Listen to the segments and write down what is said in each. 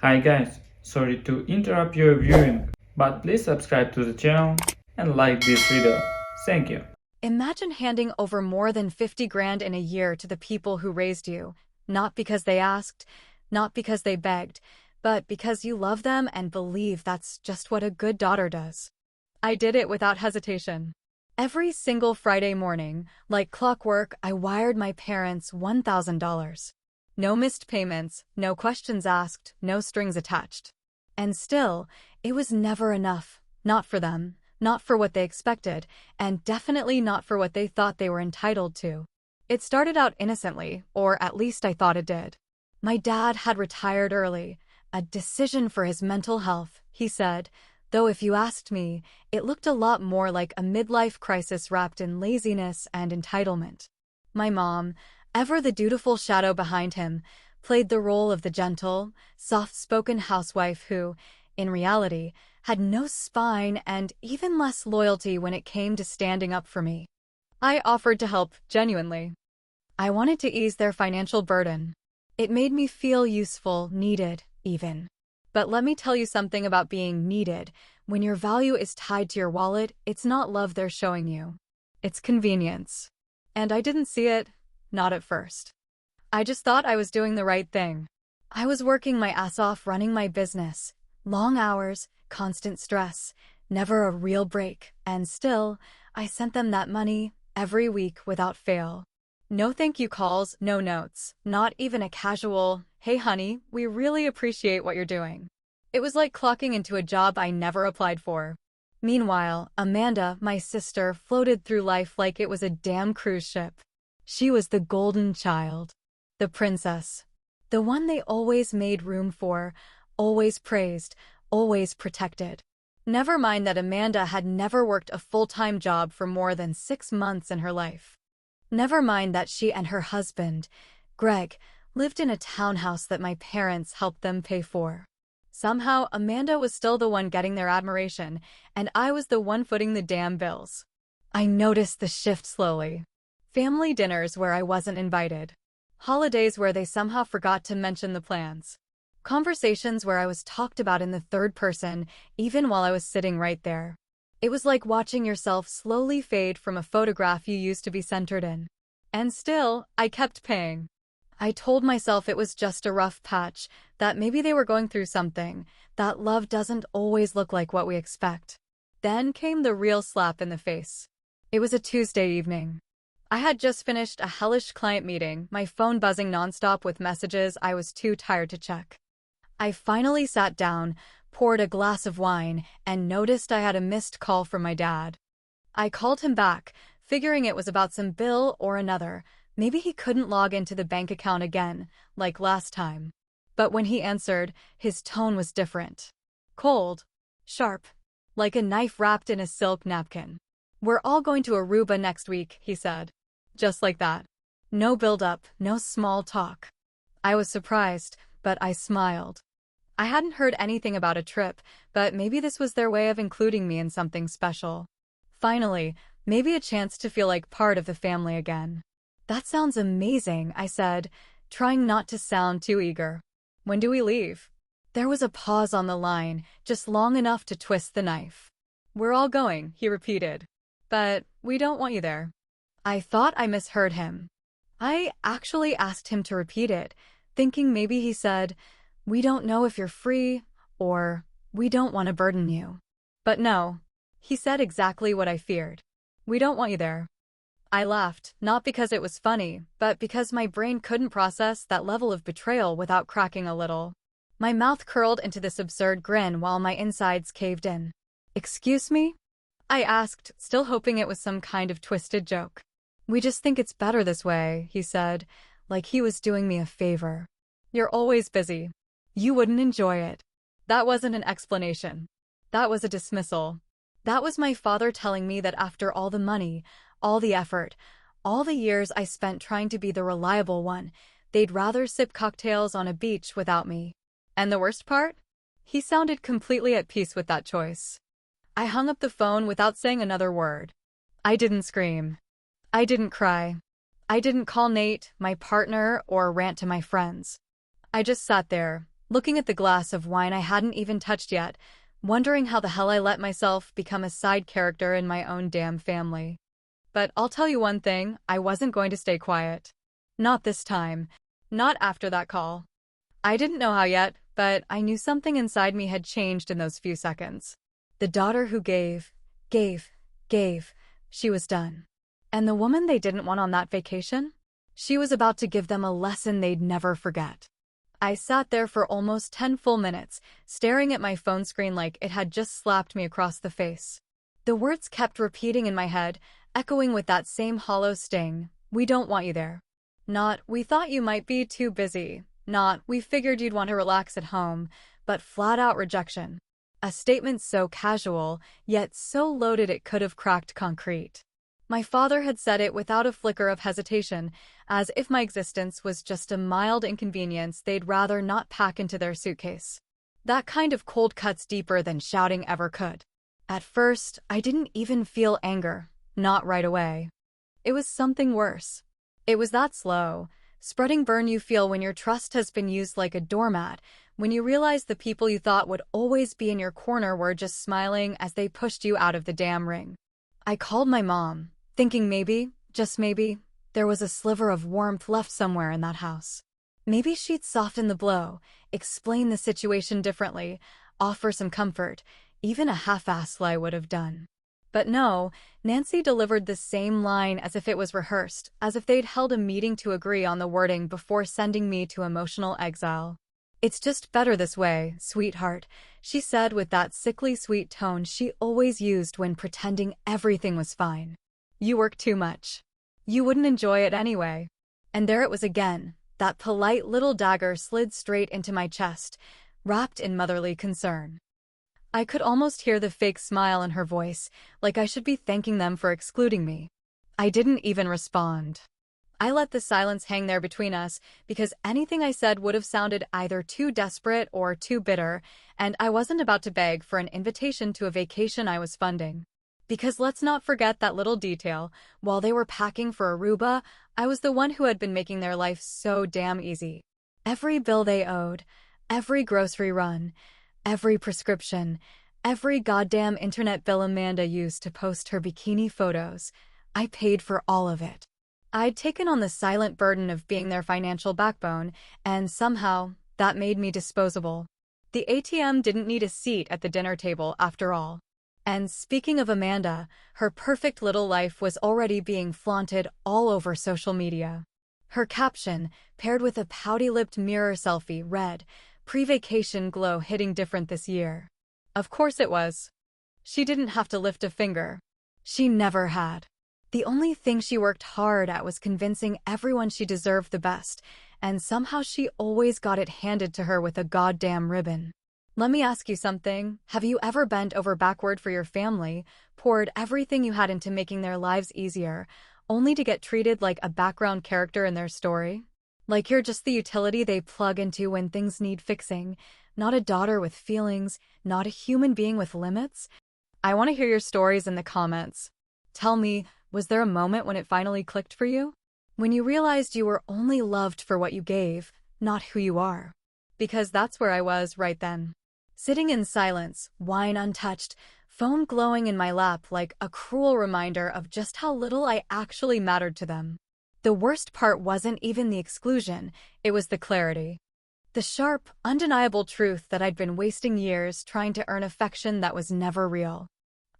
Hi guys, sorry to interrupt your viewing, but please subscribe to the channel and like this video. Thank you. Imagine handing over more than 50 grand in a year to the people who raised you, not because they asked, not because they begged, but because you love them and believe that's just what a good daughter does. I did it without hesitation. Every single Friday morning, like clockwork, I wired my parents $1,000. No missed payments, no questions asked, no strings attached. And still, it was never enough. Not for them, not for what they expected, and definitely not for what they thought they were entitled to. It started out innocently, or at least I thought it did. My dad had retired early, a decision for his mental health, he said, though if you asked me, it looked a lot more like a midlife crisis wrapped in laziness and entitlement. My mom, ever the dutiful shadow behind him, played the role of the gentle, soft-spoken housewife who, in reality, had no spine and even less loyalty when it came to standing up for me. I offered to help, genuinely. I wanted to ease their financial burden. It made me feel useful, needed, even. But let me tell you something about being needed. When your value is tied to your wallet, it's not love they're showing you. It's convenience. And I didn't see it, not at first. I just thought I was doing the right thing. I was working my ass off running my business. Long hours, constant stress, never a real break, and still, I sent them that money every week without fail. No thank you calls, no notes, not even a casual, "Hey honey, we really appreciate what you're doing." It was like clocking into a job I never applied for. Meanwhile, Amanda, my sister, floated through life like it was a damn cruise ship. She was the golden child, the princess, the one they always made room for, always praised, always protected. Never mind that Amanda had never worked a full-time job for more than 6 months in her life. Never mind that she and her husband, Greg, lived in a townhouse that my parents helped them pay for. Somehow, Amanda was still the one getting their admiration, and I was the one footing the damn bills. I noticed the shift slowly. Family dinners where I wasn't invited. Holidays where they somehow forgot to mention the plans. Conversations where I was talked about in the third person, even while I was sitting right there. It was like watching yourself slowly fade from a photograph you used to be centered in. And still, I kept paying. I told myself it was just a rough patch, that maybe they were going through something, that love doesn't always look like what we expect. Then came the real slap in the face. It was a Tuesday evening. I had just finished a hellish client meeting, my phone buzzing nonstop with messages I was too tired to check. I finally sat down, poured a glass of wine, and noticed I had a missed call from my dad. I called him back, figuring it was about some bill or another. Maybe he couldn't log into the bank account again, like last time. But when he answered, his tone was different. Cold. Sharp. Like a knife wrapped in a silk napkin. "We're all going to Aruba next week," he said. Just like that. No build-up, no small talk. I was surprised, but I smiled. I hadn't heard anything about a trip, but maybe this was their way of including me in something special. Finally, maybe a chance to feel like part of the family again. "That sounds amazing," I said, trying not to sound too eager. "When do we leave?" There was a pause on the line, just long enough to twist the knife. "We're all going," he repeated. "But we don't want you there." I thought I misheard him. I actually asked him to repeat it, thinking maybe he said, "We don't know if you're free," or "We don't want to burden you." But no, he said exactly what I feared. "We don't want you there." I laughed, not because it was funny, but because my brain couldn't process that level of betrayal without cracking a little. My mouth curled into this absurd grin while my insides caved in. "Excuse me?" I asked, still hoping it was some kind of twisted joke. "We just think it's better this way," he said, like he was doing me a favor. "You're always busy. You wouldn't enjoy it." That wasn't an explanation. That was a dismissal. That was my father telling me that after all the money, all the effort, all the years I spent trying to be the reliable one, they'd rather sip cocktails on a beach without me. And the worst part? He sounded completely at peace with that choice. I hung up the phone without saying another word. I didn't scream. I didn't cry. I didn't call Nate, my partner, or rant to my friends. I just sat there, looking at the glass of wine I hadn't even touched yet, wondering how the hell I let myself become a side character in my own damn family. But I'll tell you one thing, I wasn't going to stay quiet. Not this time. Not after that call. I didn't know how yet, but I knew something inside me had changed in those few seconds. The daughter who gave, she was done. And the woman they didn't want on that vacation? She was about to give them a lesson they'd never forget. I sat there for almost 10 full minutes, staring at my phone screen like it had just slapped me across the face. The words kept repeating in my head, echoing with that same hollow sting. We don't want you there. Not, we thought you might be too busy. Not, we figured you'd want to relax at home, but flat-out rejection. A statement so casual, yet so loaded it could have cracked concrete. My father had said it without a flicker of hesitation, as if my existence was just a mild inconvenience they'd rather not pack into their suitcase. That kind of cold cuts deeper than shouting ever could. At first, I didn't even feel anger, not right away. It was something worse. It was that slow, spreading burn you feel when your trust has been used like a doormat, when you realize the people you thought would always be in your corner were just smiling as they pushed you out of the damn ring. I called my mom, thinking maybe, just maybe, there was a sliver of warmth left somewhere in that house. Maybe she'd soften the blow, explain the situation differently, offer some comfort. Even a half-assed lie would have done. But no, Nancy delivered the same line as if it was rehearsed, as if they'd held a meeting to agree on the wording before sending me to emotional exile. It's just better this way, sweetheart, she said with that sickly sweet tone she always used when pretending everything was fine. You work too much. You wouldn't enjoy it anyway. And there it was again, that polite little dagger slid straight into my chest, wrapped in motherly concern. I could almost hear the fake smile in her voice, like I should be thanking them for excluding me. I didn't even respond. I let the silence hang there between us, because anything I said would have sounded either too desperate or too bitter, and I wasn't about to beg for an invitation to a vacation I was funding. Because let's not forget that little detail, while they were packing for Aruba, I was the one who had been making their life so damn easy. Every bill they owed, every grocery run, every prescription, every goddamn internet bill Amanda used to post her bikini photos, I paid for all of it. I'd taken on the silent burden of being their financial backbone, and somehow, that made me disposable. The ATM didn't need a seat at the dinner table after all. And speaking of Amanda, her perfect little life was already being flaunted all over social media. Her caption, paired with a pouty-lipped mirror selfie, read, "Pre-vacation glow hitting different this year." Of course it was. She didn't have to lift a finger. She never had. The only thing she worked hard at was convincing everyone she deserved the best, and somehow she always got it handed to her with a goddamn ribbon. Let me ask you something. Have you ever bent over backward for your family, poured everything you had into making their lives easier, only to get treated like a background character in their story? Like you're just the utility they plug into when things need fixing, not a daughter with feelings, not a human being with limits? I want to hear your stories in the comments. Tell me, was there a moment when it finally clicked for you? When you realized you were only loved for what you gave, not who you are? Because that's where I was right then. Sitting in silence, wine untouched, phone glowing in my lap like a cruel reminder of just how little I actually mattered to them. The worst part wasn't even the exclusion, it was the clarity. The sharp, undeniable truth that I'd been wasting years trying to earn affection that was never real.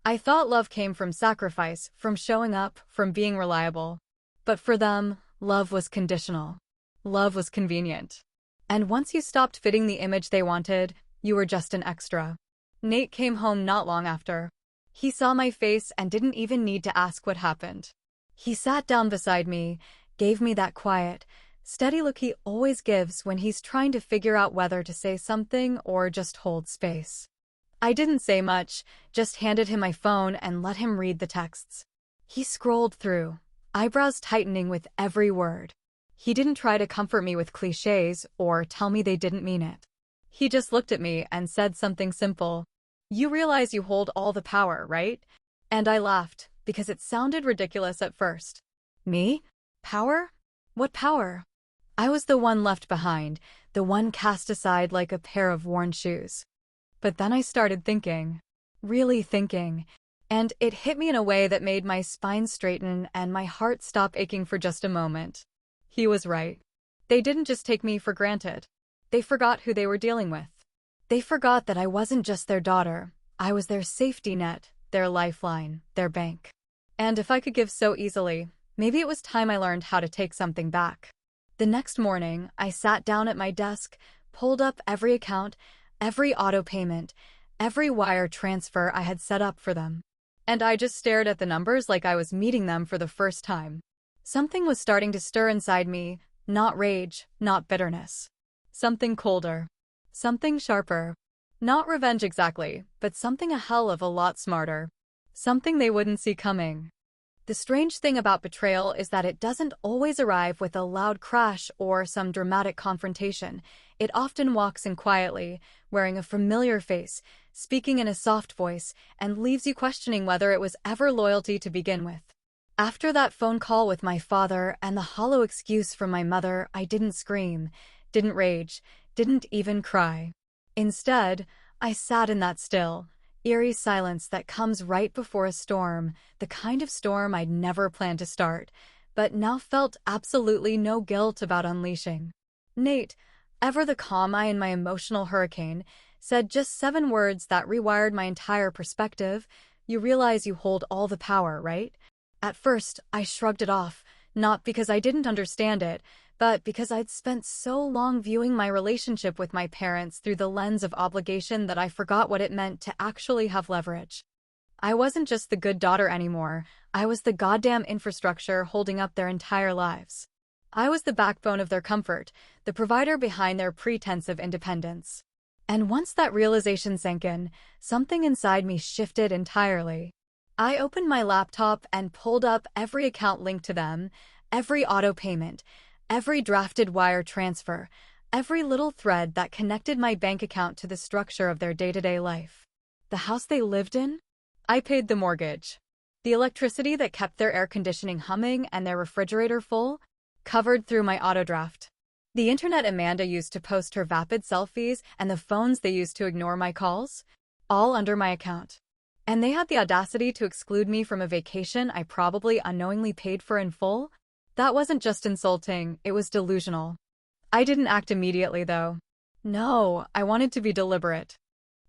I thought love came from sacrifice, from showing up, from being reliable. But for them, love was conditional. Love was convenient. And once you stopped fitting the image they wanted, you were just an extra. Nate came home not long after. He saw my face and didn't even need to ask what happened. He sat down beside me, gave me that quiet, steady look he always gives when he's trying to figure out whether to say something or just hold space. I didn't say much, just handed him my phone and let him read the texts. He scrolled through, eyebrows tightening with every word. He didn't try to comfort me with cliches or tell me they didn't mean it. He just looked at me and said something simple. "You realize you hold all the power, right?" And I laughed, because it sounded ridiculous at first. Me? Power? What power? I was the one left behind, the one cast aside like a pair of worn shoes. But then I started thinking, really thinking, and it hit me in a way that made my spine straighten and my heart stop aching for just a moment. He was right. They didn't just take me for granted. They forgot who they were dealing with. They forgot that I wasn't just their daughter. I was their safety net, their lifeline, their bank. And if I could give so easily, maybe it was time I learned how to take something back. The next morning, I sat down at my desk, pulled up every account, every auto payment, every wire transfer I had set up for them. And I just stared at the numbers like I was meeting them for the first time. Something was starting to stir inside me, not rage, not bitterness. Something colder. Something sharper. Not revenge exactly, but something a hell of a lot smarter. Something they wouldn't see coming. The strange thing about betrayal is that it doesn't always arrive with a loud crash or some dramatic confrontation. It often walks in quietly, wearing a familiar face, speaking in a soft voice, and leaves you questioning whether it was ever loyalty to begin with. After that phone call with my father and the hollow excuse from my mother, I didn't scream, didn't rage, didn't even cry. Instead, I sat in that still, eerie silence that comes right before a storm, the kind of storm I'd never planned to start, but now felt absolutely no guilt about unleashing. Nate, ever the calm eye in my emotional hurricane, said just 7 words that rewired my entire perspective. You realize you hold all the power, right? At first, I shrugged it off, not because I didn't understand it, but because I'd spent so long viewing my relationship with my parents through the lens of obligation that I forgot what it meant to actually have leverage. I wasn't just the good daughter anymore, I was the goddamn infrastructure holding up their entire lives. I was the backbone of their comfort, the provider behind their pretense of independence. And once that realization sank in, something inside me shifted entirely. I opened my laptop and pulled up every account linked to them, every auto payment, every drafted wire transfer, every little thread that connected my bank account to the structure of their day-to-day life. The house they lived in? I paid the mortgage. The electricity that kept their air conditioning humming and their refrigerator full? Covered through my auto draft. The internet Amanda used to post her vapid selfies and the phones they used to ignore my calls? All under my account. And they had the audacity to exclude me from a vacation I probably unknowingly paid for in full? That wasn't just insulting, it was delusional. I didn't act immediately, though. No, I wanted to be deliberate.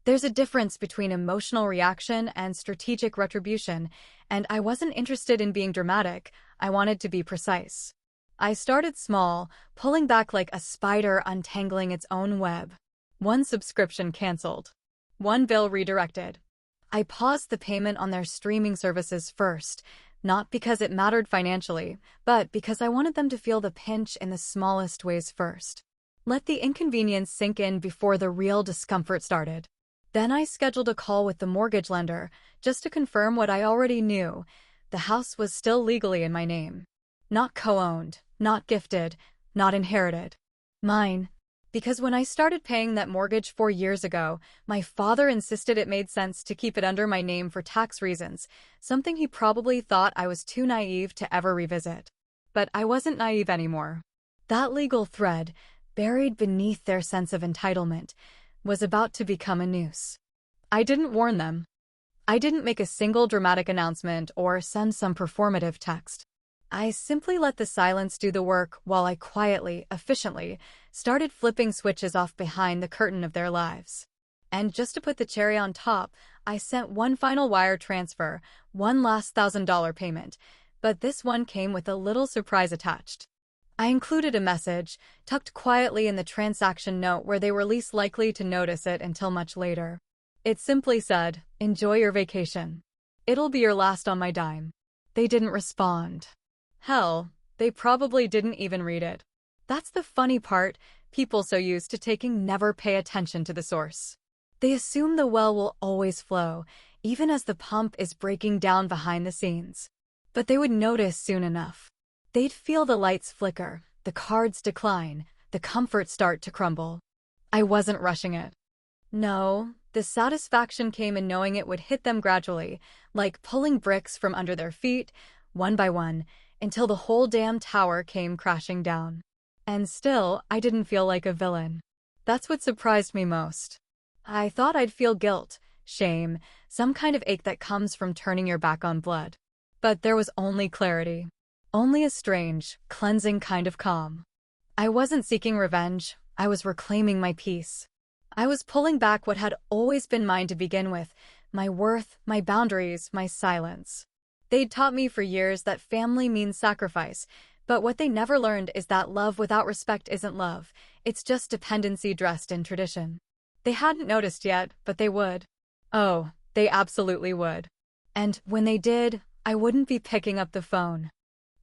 There's a difference between emotional reaction and strategic retribution, and I wasn't interested in being dramatic, I wanted to be precise. I started small, pulling back like a spider untangling its own web. 1 subscription canceled. 1 bill redirected. I paused the payment on their streaming services first, not because it mattered financially, but because I wanted them to feel the pinch in the smallest ways first. Let the inconvenience sink in before the real discomfort started. Then I scheduled a call with the mortgage lender, just to confirm what I already knew. The house was still legally in my name. Not co-owned, not gifted, not inherited. Mine. Because when I started paying that mortgage 4 years ago, my father insisted it made sense to keep it under my name for tax reasons, something he probably thought I was too naive to ever revisit. But I wasn't naive anymore. That legal thread, buried beneath their sense of entitlement, was about to become a noose. I didn't warn them. I didn't make a single dramatic announcement or send some performative text. I simply let the silence do the work while I quietly, efficiently, started flipping switches off behind the curtain of their lives. And just to put the cherry on top, I sent 1 final wire transfer, 1 last $1,000 payment, but this one came with a little surprise attached. I included a message, tucked quietly in the transaction note where they were least likely to notice it until much later. It simply said, "Enjoy your vacation. It'll be your last on my dime." They didn't respond. Hell, they probably didn't even read it. That's the funny part, people so used to taking never pay attention to the source. They assume the well will always flow, even as the pump is breaking down behind the scenes. But they would notice soon enough. They'd feel the lights flicker, the cards decline, the comfort start to crumble. I wasn't rushing it. No, the satisfaction came in knowing it would hit them gradually, like pulling bricks from under their feet, one by one, until the whole damn tower came crashing down. And still, I didn't feel like a villain. That's what surprised me most. I thought I'd feel guilt, shame, some kind of ache that comes from turning your back on blood. But there was only clarity. Only a strange, cleansing kind of calm. I wasn't seeking revenge, I was reclaiming my peace. I was pulling back what had always been mine to begin with, my worth, my boundaries, my silence. They'd taught me for years that family means sacrifice, but what they never learned is that love without respect isn't love, it's just dependency dressed in tradition. They hadn't noticed yet, but they would. Oh, they absolutely would. And when they did, I wouldn't be picking up the phone.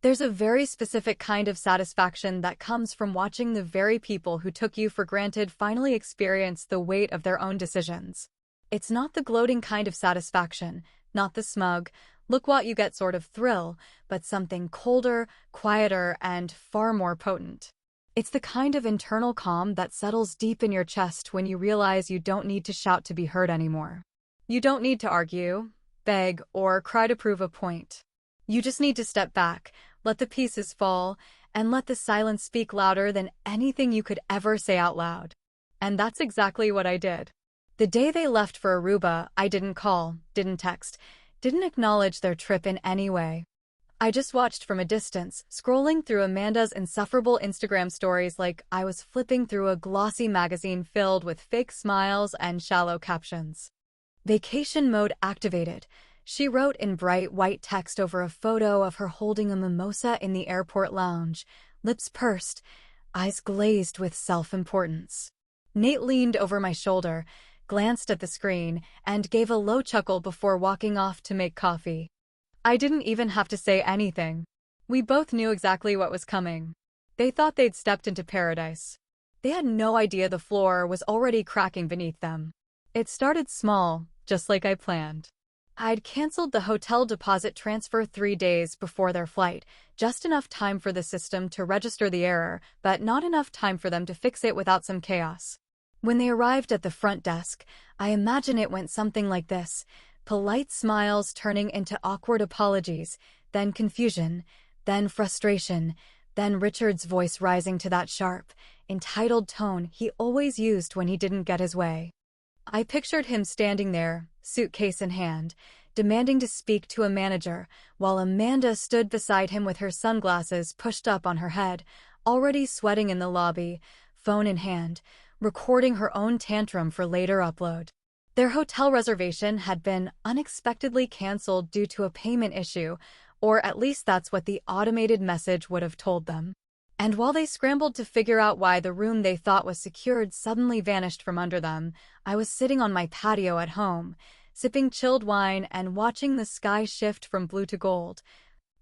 There's a very specific kind of satisfaction that comes from watching the very people who took you for granted finally experience the weight of their own decisions. It's not the gloating kind of satisfaction, not the smug, look what you get sort of thrill, but something colder, quieter, and far more potent. It's the kind of internal calm that settles deep in your chest when you realize you don't need to shout to be heard anymore. You don't need to argue, beg, or cry to prove a point. You just need to step back, let the pieces fall, and let the silence speak louder than anything you could ever say out loud. And that's exactly what I did. The day they left for Aruba, I didn't call, didn't text, didn't acknowledge their trip in any way. I just watched from a distance, scrolling through Amanda's insufferable Instagram stories like I was flipping through a glossy magazine filled with fake smiles and shallow captions. Vacation mode activated, she wrote in bright white text over a photo of her holding a mimosa in the airport lounge, lips pursed, eyes glazed with self-importance. Nate leaned over my shoulder, glanced at the screen, and gave a low chuckle before walking off to make coffee. I didn't even have to say anything. We both knew exactly what was coming. They thought they'd stepped into paradise. They had no idea the floor was already cracking beneath them. It started small, just like I planned. I'd canceled the hotel deposit transfer 3 days before their flight, just enough time for the system to register the error, but not enough time for them to fix it without some chaos. When they arrived at the front desk, I imagine it went something like this. Polite smiles turning into awkward apologies, then confusion, then frustration, then Richard's voice rising to that sharp, entitled tone he always used when he didn't get his way. I pictured him standing there, suitcase in hand, demanding to speak to a manager, while Amanda stood beside him with her sunglasses pushed up on her head, already sweating in the lobby, phone in hand, recording her own tantrum for later upload. Their hotel reservation had been unexpectedly canceled due to a payment issue, or at least that's what the automated message would have told them. And while they scrambled to figure out why the room they thought was secured suddenly vanished from under them, I was sitting on my patio at home, sipping chilled wine and watching the sky shift from blue to gold,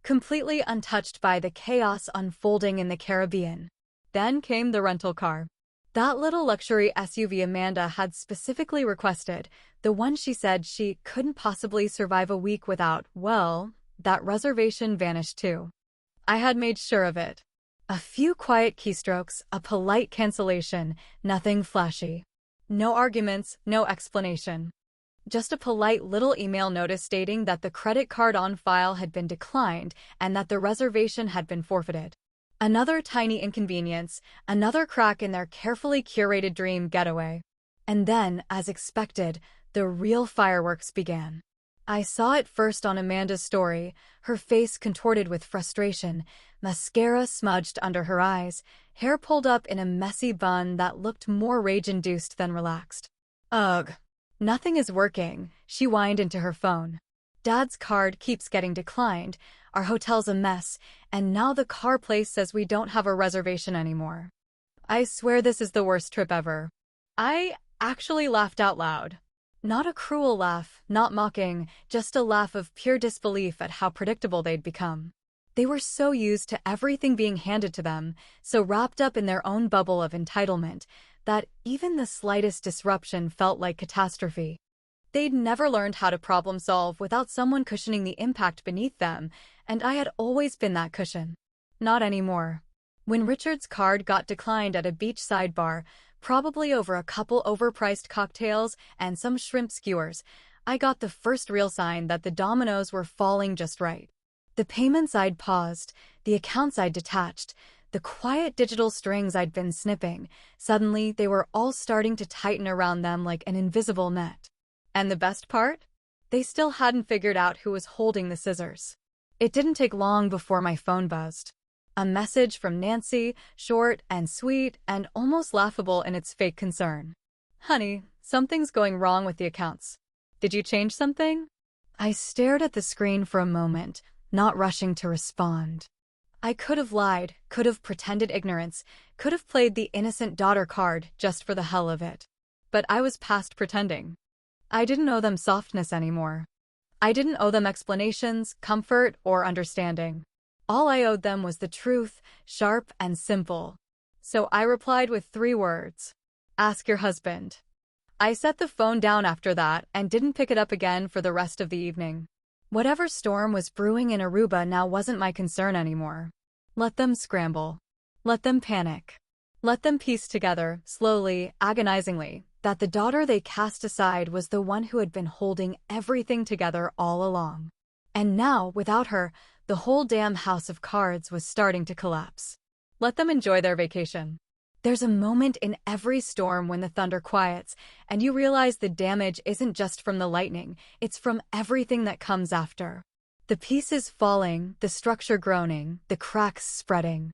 completely untouched by the chaos unfolding in the Caribbean. Then came the rental car. That little luxury SUV Amanda had specifically requested, the one she said she couldn't possibly survive a week without, well, that reservation vanished too. I had made sure of it. A few quiet keystrokes, a polite cancellation, nothing flashy. No arguments, no explanation. Just a polite little email notice stating that the credit card on file had been declined and that the reservation had been forfeited. Another tiny inconvenience, another crack in their carefully curated dream getaway. And then, as expected, the real fireworks began. I saw it first on Amanda's story, her face contorted with frustration, mascara smudged under her eyes, hair pulled up in a messy bun that looked more rage-induced than relaxed. Ugh. Nothing is working, she whined into her phone. Dad's card keeps getting declined, our hotel's a mess, and now the car place says we don't have a reservation anymore. I swear this is the worst trip ever. I actually laughed out loud. Not a cruel laugh, not mocking, just a laugh of pure disbelief at how predictable they'd become. They were so used to everything being handed to them, so wrapped up in their own bubble of entitlement, that even the slightest disruption felt like catastrophe. They'd never learned how to problem solve without someone cushioning the impact beneath them, and I had always been that cushion. Not anymore. When Richard's card got declined at a beachside bar, probably over a couple overpriced cocktails and some shrimp skewers, I got the first real sign that the dominoes were falling just right. The payments I'd paused, the accounts I'd detached, The quiet digital strings I'd been snipping, suddenly they were all starting to tighten around them like an invisible net. And the best part? They still hadn't figured out who was holding the scissors. It didn't take long before my phone buzzed. A message from Nancy, short and sweet and almost laughable in its fake concern. "Honey, something's going wrong with the accounts. Did you change something?" I stared at the screen for a moment, not rushing to respond. I could have lied, could have pretended ignorance, could have played the innocent daughter card just for the hell of it. But I was past pretending. I didn't owe them softness anymore. I didn't owe them explanations, comfort, or understanding. All I owed them was the truth, sharp and simple. So I replied with 3 words. "Ask your husband." I set the phone down after that and didn't pick it up again for the rest of the evening. Whatever storm was brewing in Aruba now wasn't my concern anymore. Let them scramble. Let them panic. Let them piece together, slowly, agonizingly, that the daughter they cast aside was the one who had been holding everything together all along. And now, without her, the whole damn house of cards was starting to collapse. Let them enjoy their vacation. There's a moment in every storm when the thunder quiets, and you realize the damage isn't just from the lightning, it's from everything that comes after. The pieces falling, the structure groaning, the cracks spreading.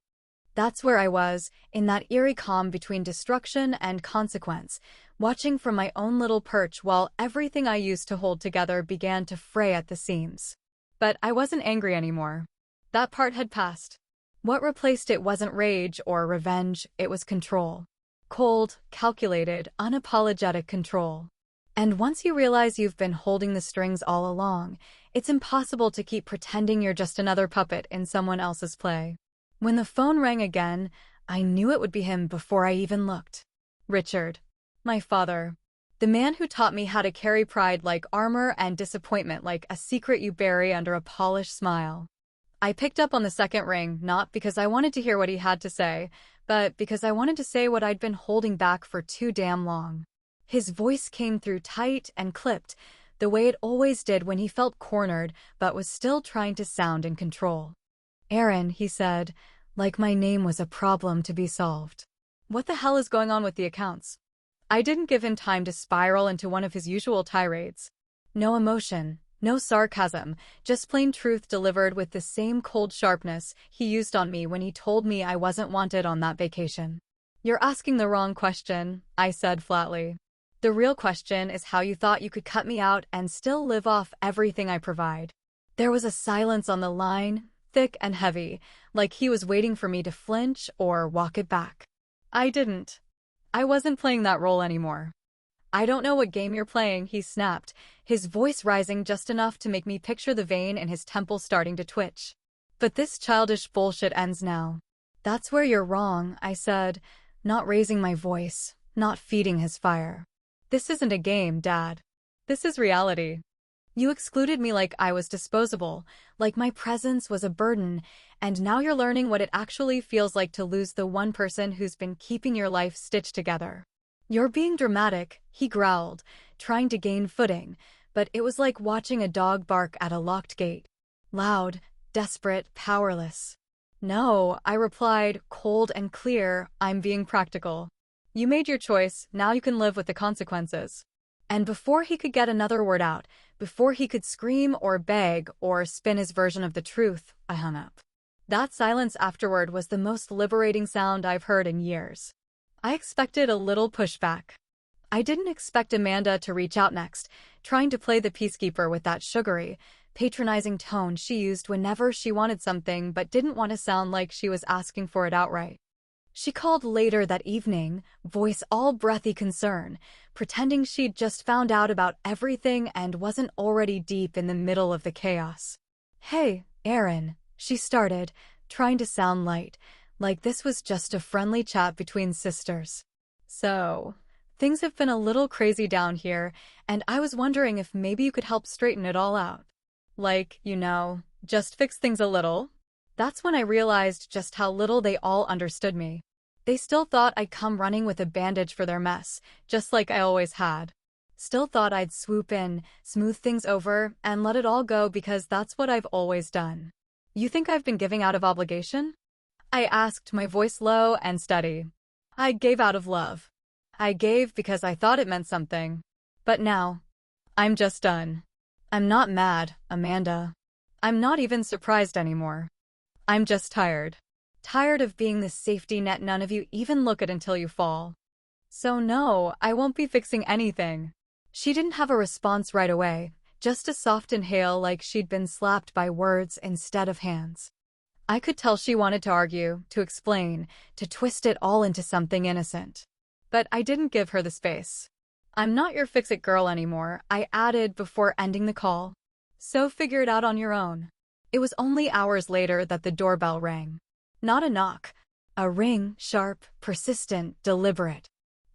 That's where I was, in that eerie calm between destruction and consequence, watching from my own little perch while everything I used to hold together began to fray at the seams. But I wasn't angry anymore. That part had passed. What replaced it wasn't rage or revenge, it was control. Cold, calculated, unapologetic control. And once you realize you've been holding the strings all along, it's impossible to keep pretending you're just another puppet in someone else's play. When the phone rang again, I knew it would be him before I even looked. Richard. My father. The man who taught me how to carry pride like armor and disappointment like a secret you bury under a polished smile. I picked up on the second ring, not because I wanted to hear what he had to say, but because I wanted to say what I'd been holding back for too damn long. His voice came through tight and clipped, the way it always did when he felt cornered but was still trying to sound in control. "Aaron," he said, like my name was a problem to be solved. "What the hell is going on with the accounts?" I didn't give him time to spiral into one of his usual tirades. No emotion. No sarcasm, just plain truth delivered with the same cold sharpness he used on me when he told me I wasn't wanted on that vacation. "You're asking the wrong question," I said flatly. "The real question is how you thought you could cut me out and still live off everything I provide." There was a silence on the line, thick and heavy, like he was waiting for me to flinch or walk it back. I didn't. I wasn't playing that role anymore. "I don't know what game you're playing," he snapped, his voice rising just enough to make me picture the vein in his temple starting to twitch. "But this childish bullshit ends now." "That's where you're wrong," I said, not raising my voice, not feeding his fire. "This isn't a game, Dad. This is reality. You excluded me like I was disposable, like my presence was a burden, and now you're learning what it actually feels like to lose the one person who's been keeping your life stitched together." "You're being dramatic," he growled, trying to gain footing, but it was like watching a dog bark at a locked gate. Loud, desperate, powerless. "No," I replied, cold and clear, "I'm being practical. You made your choice, now you can live with the consequences." And before he could get another word out, before he could scream or beg or spin his version of the truth, I hung up. That silence afterward was the most liberating sound I've heard in years. I expected a little pushback. I didn't expect Amanda to reach out next, trying to play the peacekeeper with that sugary, patronizing tone she used whenever she wanted something but didn't want to sound like she was asking for it outright. She called later that evening, voice all breathy concern, pretending she'd just found out about everything and wasn't already deep in the middle of the chaos. "Hey, Aaron," she started, trying to sound light, like this was just a friendly chat between sisters. "So, things have been a little crazy down here, and I was wondering if maybe you could help straighten it all out. Like, just fix things a little." That's when I realized just how little they all understood me. They still thought I'd come running with a bandage for their mess, just like I always had. Still thought I'd swoop in, smooth things over, and let it all go because that's what I've always done. "You think I've been giving out of obligation?" I asked, my voice low and steady. I gave out of love. I gave because I thought it meant something. But now, I'm just done. I'm not mad, Amanda. I'm not even surprised anymore. I'm just tired. Tired of being the safety net none of you even look at until you fall. So no, I won't be fixing anything. She didn't have a response right away, just a soft inhale like she'd been slapped by words instead of hands. I could tell she wanted to argue, to explain, to twist it all into something innocent. But I didn't give her the space. I'm not your fix-it girl anymore, I added before ending the call. So figure it out on your own. It was only hours later that the doorbell rang. Not a knock. A ring, sharp, persistent, deliberate.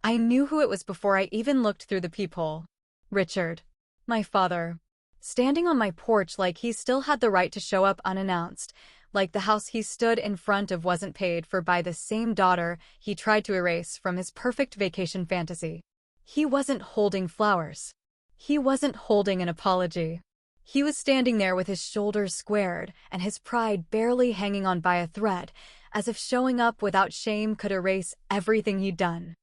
I knew who it was before I even looked through the peephole. Richard. My father. Standing on my porch like he still had the right to show up unannounced, like the house he stood in front of wasn't paid for by the same daughter he tried to erase from his perfect vacation fantasy. He wasn't holding flowers. He wasn't holding an apology. He was standing there with his shoulders squared and his pride barely hanging on by a thread, as if showing up without shame could erase everything he'd done.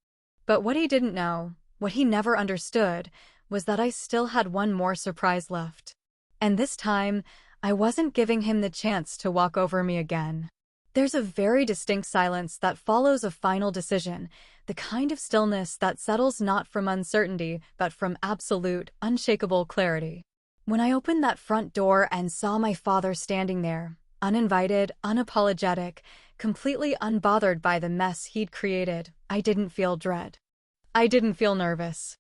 But what he didn't know, what he never understood, was that I still had one more surprise left. And this time, I wasn't giving him the chance to walk over me again. There's a very distinct silence that follows a final decision, the kind of stillness that settles not from uncertainty but from absolute, unshakable clarity. When I opened that front door and saw my father standing there, uninvited, unapologetic, completely unbothered by the mess he'd created, I didn't feel dread. I didn't feel nervous.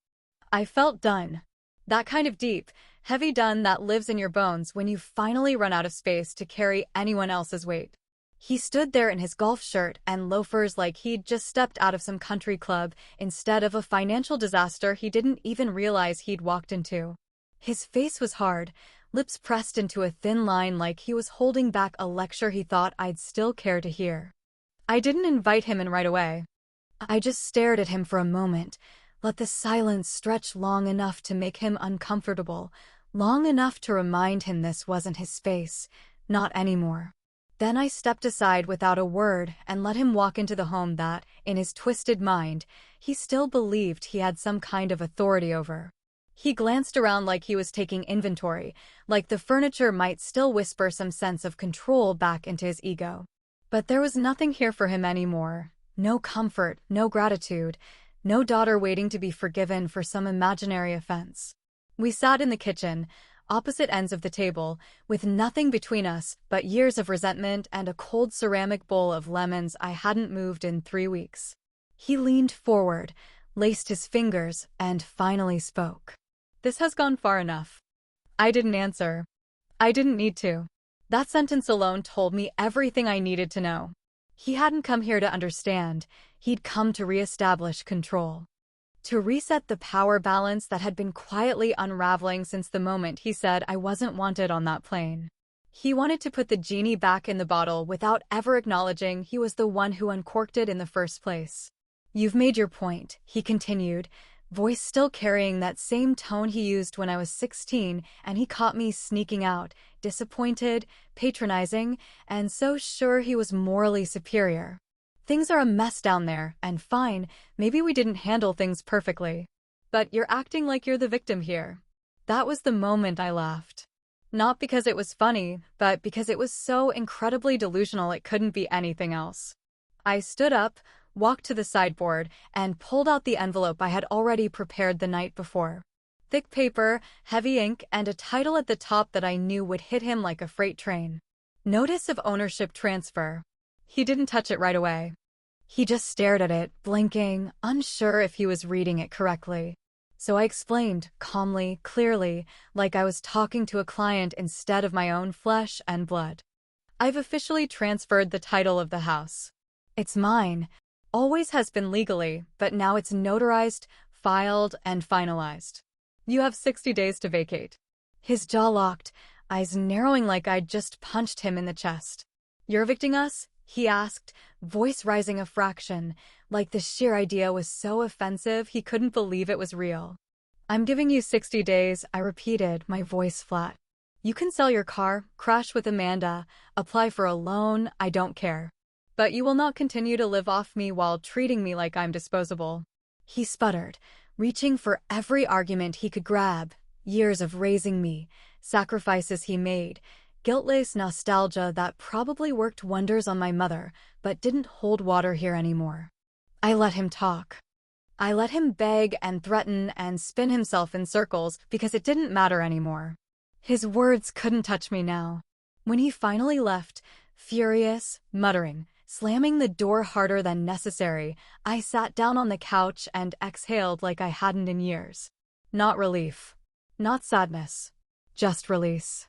I felt done. That kind of deep, heavy done that lives in your bones when you finally run out of space to carry anyone else's weight. He stood there in his golf shirt and loafers like he'd just stepped out of some country club instead of a financial disaster he didn't even realize he'd walked into. His face was hard, lips pressed into a thin line like he was holding back a lecture he thought I'd still care to hear. I didn't invite him in right away. I just stared at him for a moment, let the silence stretch long enough to make him uncomfortable, long enough to remind him this wasn't his space, not anymore. Then I stepped aside without a word and let him walk into the home that, in his twisted mind, he still believed he had some kind of authority over. He glanced around like he was taking inventory, like the furniture might still whisper some sense of control back into his ego. But there was nothing here for him anymore. No comfort, no gratitude, no daughter waiting to be forgiven for some imaginary offense. We sat in the kitchen, opposite ends of the table, with nothing between us but years of resentment and a cold ceramic bowl of lemons I hadn't moved in 3 weeks. He leaned forward, laced his fingers, and finally spoke. This has gone far enough. I didn't answer. I didn't need to. That sentence alone told me everything I needed to know. He hadn't come here to understand. He'd come to reestablish control. To reset the power balance that had been quietly unraveling since the moment he said I wasn't wanted on that plane. He wanted to put the genie back in the bottle without ever acknowledging he was the one who uncorked it in the first place. You've made your point, he continued, voice still carrying that same tone he used when I was 16, and he caught me sneaking out, disappointed, patronizing, and so sure he was morally superior. Things are a mess down there, and fine, maybe we didn't handle things perfectly. But you're acting like you're the victim here. That was the moment I laughed. Not because it was funny, but because it was so incredibly delusional it couldn't be anything else. I stood up, walked to the sideboard, and pulled out the envelope I had already prepared the night before. Thick paper, heavy ink, and a title at the top that I knew would hit him like a freight train. Notice of ownership transfer. He didn't touch it right away. He just stared at it, blinking, unsure if he was reading it correctly. So I explained, calmly, clearly, like I was talking to a client instead of my own flesh and blood. I've officially transferred the title of the house. It's mine. Always has been legally, but now it's notarized, filed, and finalized. You have 60 days to vacate. His jaw locked, eyes narrowing like I'd just punched him in the chest. You're evicting us? He asked, voice rising a fraction, like the sheer idea was so offensive he couldn't believe it was real. I'm giving you 60 days, I repeated, my voice flat. You can sell your car, crash with Amanda, apply for a loan, I don't care. but you will not continue to live off me while treating me like I'm disposable." He sputtered, reaching for every argument he could grab. Years of raising me, sacrifices he made, guilt-laced nostalgia that probably worked wonders on my mother, but didn't hold water here anymore. I let him talk. I let him beg and threaten and spin himself in circles because it didn't matter anymore. His words couldn't touch me now. When he finally left, furious, muttering, slamming the door harder than necessary, I sat down on the couch and exhaled like I hadn't in years. Not relief. Not sadness. Just release.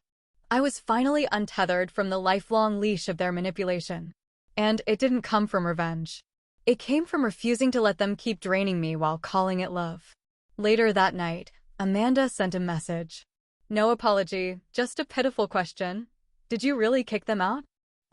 I was finally untethered from the lifelong leash of their manipulation. And it didn't come from revenge. It came from refusing to let them keep draining me while calling it love. Later that night, Amanda sent a message. "No apology, just a pitiful question. Did you really kick them out?"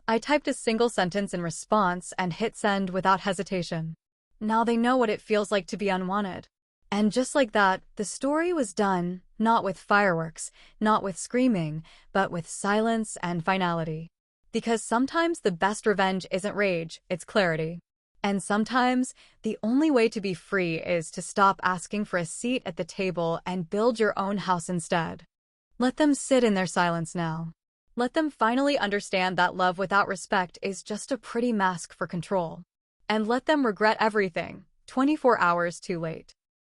I typed a single sentence in response and hit send without hesitation. Now they know what it feels like to be unwanted. And just like that, the story was done, not with fireworks, not with screaming, but with silence and finality. Because sometimes the best revenge isn't rage, it's clarity. And sometimes, the only way to be free is to stop asking for a seat at the table and build your own house instead. Let them sit in their silence now. Let them finally understand that love without respect is just a pretty mask for control. And let them regret everything, 24 hours too late.